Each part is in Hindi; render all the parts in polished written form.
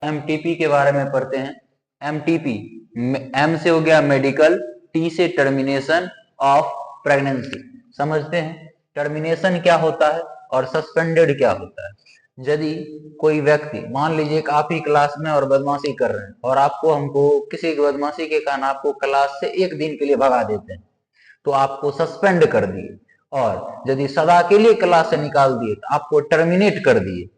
एमटीपी के बारे में पढ़ते हैं। एमटीपी, एम से हो गया मेडिकल, टी से टर्मिनेशन ऑफ प्रेगनेंसी। समझते हैं टर्मिनेशन क्या होता है और सस्पेंडेड क्या होता है। यदि कोई व्यक्ति, मान लीजिए कि आप ही क्लास में और बदमाशी कर रहे हैं और हमको किसी की बदमाशी के कारण आपको क्लास से एक दिन के लिए भगा देते हैं, तो आपको सस्पेंड कर दिए। और यदि सदा के लिए क्लास से निकाल दिए तो आपको टर्मिनेट कर दिए।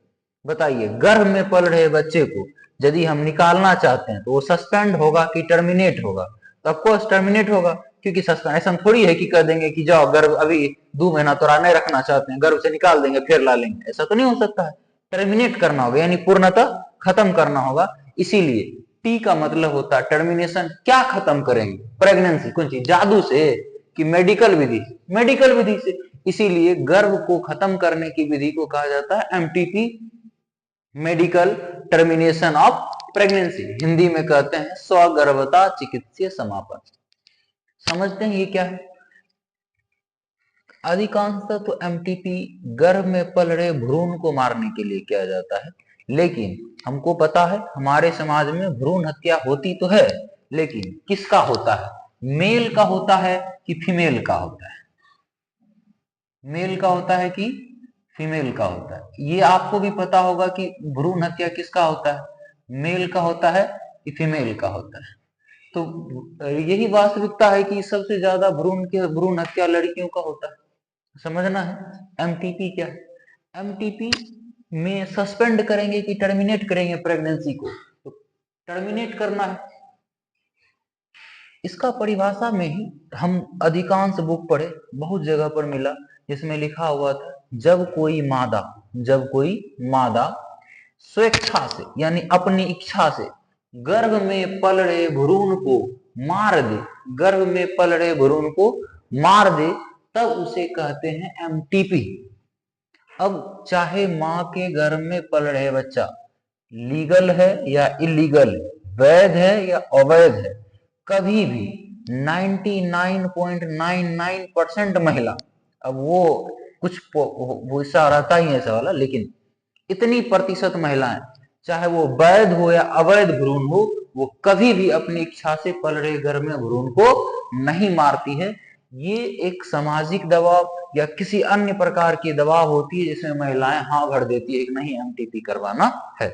बताइए, गर्भ में पल रहे बच्चे को यदि हम निकालना चाहते हैं तो वो सस्पेंड होगा कि टर्मिनेट होगा? तो ऑफकोर्स टर्मिनेट होगा, क्योंकि सस्पेंड ऐसा थोड़ी है कि कह देंगे कि जाओ गर्भ अभी 2 महीना तो नहीं रखना चाहते हैं, गर्भ से निकाल देंगे फिर ला लेंगे, ऐसा तो नहीं हो सकता है। टर्मिनेट करना होगा, यानी पूर्णतः खत्म करना होगा। इसीलिए टी का मतलब होता है टर्मिनेशन। क्या खत्म करेंगे? प्रेगनेंसी। कौन सी? जादू से कि मेडिकल विधि? मेडिकल विधि से। इसीलिए गर्भ को खत्म करने की विधि को कहा जाता है MTP, medical termination of pregnancy. Hindi में कहते हैं स्वगर्भता चिकित्सीय समापन। समझते हैं ये क्या है? अधिकांशतः तो एमटीपी गर्भ में पल रहे भ्रूण को मारने के लिए किया जाता है, लेकिन हमको पता है हमारे समाज में भ्रूण हत्या होती तो है, लेकिन किसका होता है? मेल का होता है कि फीमेल का होता है? मेल का होता है कि फीमेल का होता है? ये आपको भी पता होगा कि भ्रूण हत्या किसका होता है, मेल का होता है कि फीमेल का होता है। तो यही वास्तविकता है कि सबसे ज्यादा भ्रूण हत्या लड़कियों का होता है। समझना है एमटीपी क्या है। एमटीपी में सस्पेंड करेंगे कि टर्मिनेट करेंगे प्रेगनेंसी को? तो टर्मिनेट करना है। इसका परिभाषा में ही हम अधिकांश बुक पढ़े, बहुत जगह पर मिला जिसमें लिखा हुआ था जब कोई मादा स्वेच्छा से यानी अपनी इच्छा से गर्भ में पल रहे भ्रूण को मार दे, गर्भ में पल रहे भ्रूण को मार दे, तब उसे कहते हैं एमटीपी। अब चाहे मां के गर्भ में पल रहे बच्चा लीगल है या इलीगल, वैध है या अवैध है, कभी भी 99.99% महिला, अब वो कुछ वो ऐसा रहता ही है ऐसा वाला, लेकिन इतनी प्रतिशत महिलाएं, चाहे वो वैध हो या अवैध भ्रूण हो, वो कभी भी अपनी इच्छा से पल रहे गर्भ में भ्रूण को नहीं मारती है। ये एक सामाजिक दबाव या किसी अन्य प्रकार की दबाव होती है जिसमें महिलाएं हाँ भर देती है कि नहीं एमटीपी करवाना है।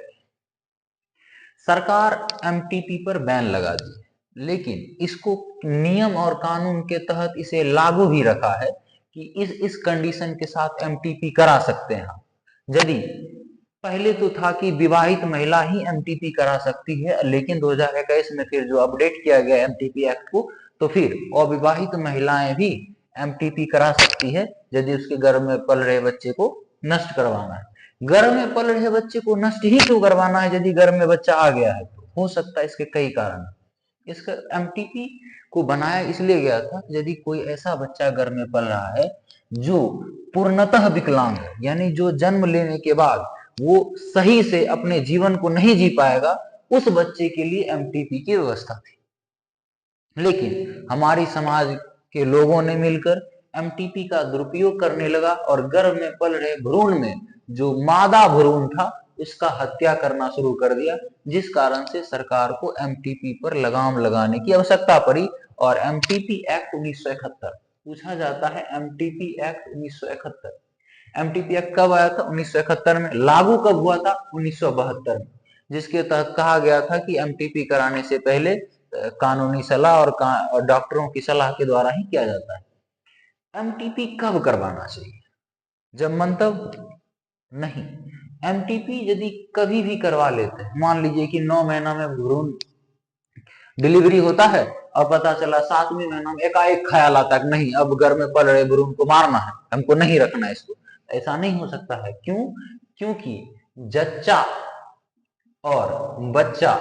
सरकार एमटीपी पर बैन लगा दी, लेकिन इसको नियम और कानून के तहत इसे लागू भी रखा है कि इस कंडीशन के साथ एमटीपी करा सकते हैं। यदि पहले तो था कि विवाहित महिला ही एमटीपी करा सकती है, लेकिन 2021 में फिर जो अपडेट किया गया एमटीपी एक्ट को, तो फिर अविवाहित महिलाएं भी एमटीपी करा सकती है यदि उसके गर्भ में पल रहे बच्चे को नष्ट करवाना है। गर्भ में पल रहे बच्चे को नष्ट ही क्यों करवाना है? यदि गर्भ में बच्चा आ गया है तो हो सकता है इसके कई कारण। इसका एमटीपी को बनाया इसलिए गया था यदि कोई ऐसा बच्चा गर्भ में पल रहा है जो पूर्णतः विकलांग है, यानी जो जन्म लेने के बाद वो सही से अपने जीवन को नहीं जी पाएगा, उस बच्चे के लिए एमटीपी की व्यवस्था थी। लेकिन हमारी समाज के लोगों ने मिलकर एमटीपी का दुरुपयोग करने लगा और गर्भ में पल रहे भ्रूण में जो मादा भ्रूण था उसका हत्या करना शुरू कर दिया, जिस कारण से सरकार को एमटीपी पर लगाम लगाने की आवश्यकता पड़ी। और एमटीपी एक्ट 1971 पूछा जाता है, एमटीपी एक्ट 1971, एमटीपी एक्ट कब आया था? 1971 में। लागू कब हुआ था? 1972 में, जिसके तहत कहा गया था कि एमटीपी कराने से पहले कानूनी सलाह और डॉक्टरों की सलाह के द्वारा ही किया जाता है। एमटीपी कब करवाना चाहिए? जब मंतव्य नहीं। एमटीपी यदि कभी भी करवा लेते हैं, मान लीजिए कि 9 महीना में भ्रूण डिलीवरी होता है और पता चला 7वें महीना में एकाएक ख्याल आता है नहीं अब गर्भ में पल रहे भ्रूण को मारना है, हमको नहीं रखना है इसको। ऐसा नहीं हो सकता है। क्यों? क्योंकि जच्चा और बच्चा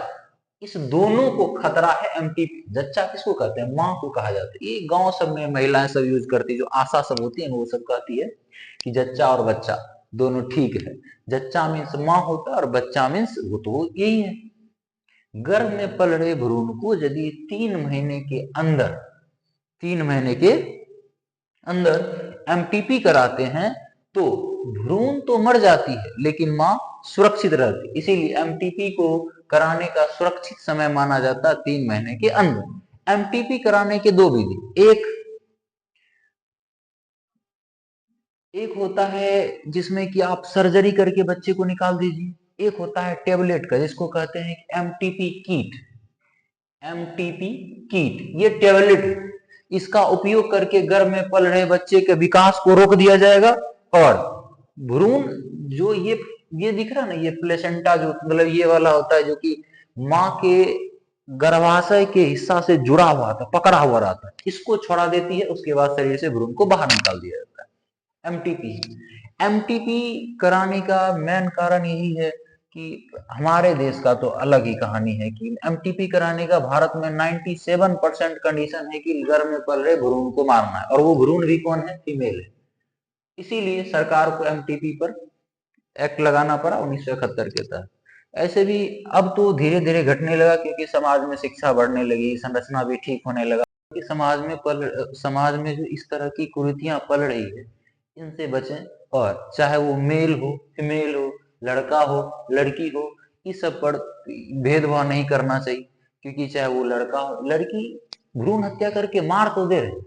इस दोनों को खतरा है एमटीपी। जच्चा किसको कहते हैं? मां को कहा जाता है। ये गांव सब में महिलाएं सब यूज करती है, जो आशा सब होती है वो सब कहती है कि जच्चा और बच्चा दोनों ठीक है। जच्चा मीन्स मां होता है और बच्चा मीन्स वो तो यही है। गर्भ में पल रहे भ्रूण को यदि 3 महीने के अंदर एमटीपी कराते हैं तो भ्रूण तो मर जाती है लेकिन मां सुरक्षित रहती है। इसीलिए एमटीपी को कराने का सुरक्षित समय माना जाता है 3 महीने के अंदर। एमटीपी कराने के दो विधि, एक होता है जिसमें कि आप सर्जरी करके बच्चे को निकाल दीजिए, एक होता है टेबलेट का जिसको कहते हैं एमटीपी कीट। एमटीपी कीट ये टेबलेट, इसका उपयोग करके गर्भ में पल रहे बच्चे के विकास को रोक दिया जाएगा। और भ्रूण जो ये दिख रहा है ना, ये प्लेसेंटा जो मतलब ये वाला होता है जो कि माँ के गर्भाशय के हिस्सा से जुड़ा हुआ था, पकड़ा हुआ रहता है, इसको छोड़ा देती है। उसके बाद शरीर से भ्रूण को बाहर निकाल दिया जाता है। एमटीपी कराने का मेन कारण यही है कि हमारे देश का तो अलग ही कहानी है कि एमटीपी कराने का भारत में 97% कंडीशन है कि गर्भ में पल रहे भ्रूण को मारना है, और वो भ्रूण भी कौन है, फीमेल है। इसीलिए सरकार को एमटीपी पर एक्ट लगाना पड़ा 1971 के तहत। ऐसे भी अब तो धीरे धीरे घटने लगा क्योंकि समाज में शिक्षा बढ़ने लगी, संरचना भी ठीक होने लगा कि समाज में जो इस तरह की कुरीतियां पल रही है इनसे बचें। और चाहे वो मेल हो, फीमेल हो, लड़का हो, लड़की हो, इस सब पर भेदभाव नहीं करना चाहिए। क्योंकि चाहे वो लड़का हो, लड़की भ्रूण हत्या करके मार तो दे रहे,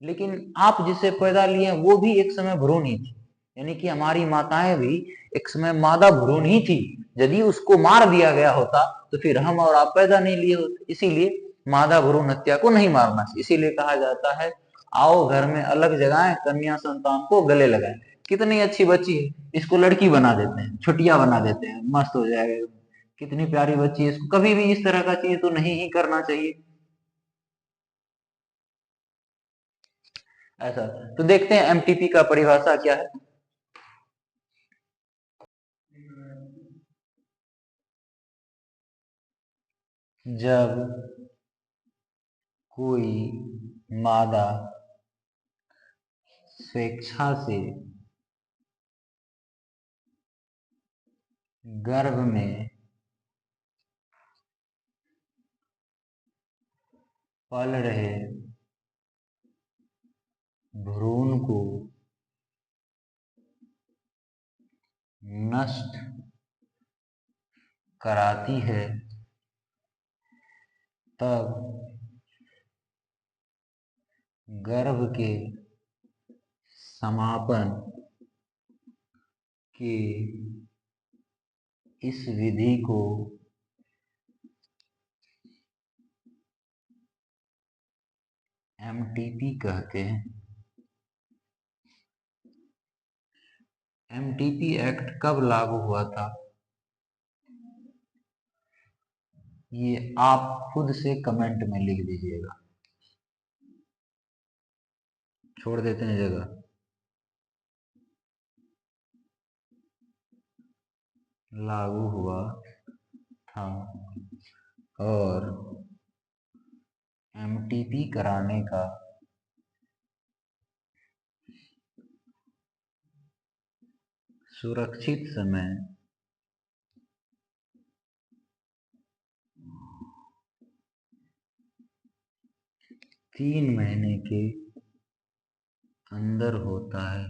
लेकिन आप जिसे पैदा लिए वो भी एक समय भ्रूण ही थी। यानी कि हमारी माताएं भी एक समय मादा भ्रूण ही थी। यदि उसको मार दिया गया होता तो फिर हम और आप पैदा नहीं लिए होते। इसीलिए मादा भ्रूण हत्या को नहीं मारना चाहिए। इसीलिए कहा जाता है आओ घर में अलग जगाएं, कन्या संतान को गले लगाएं। कितनी अच्छी बच्ची है, इसको लड़की बना देते हैं, छुटिया बना देते हैं, मस्त हो जाएगा। कितनी प्यारी बच्ची है, इसको कभी भी इस तरह का चीज तो नहीं ही करना चाहिए। ऐसा तो देखते हैं एमटीपी का परिभाषा क्या है। जब कोई मादा स्वेच्छा से गर्भ में पल रहे भ्रूण को नष्ट कराती है तब गर्भ के समापन की इस विधि को एमटीपी कहते हैं। एमटीपी एक्ट कब लागू हुआ था, ये आप खुद से कमेंट में लिख दीजिएगा, छोड़ देते हैं जगह। लागू हुआ था और एमटीपी कराने का सुरक्षित समय 3 महीने के अंदर होता है।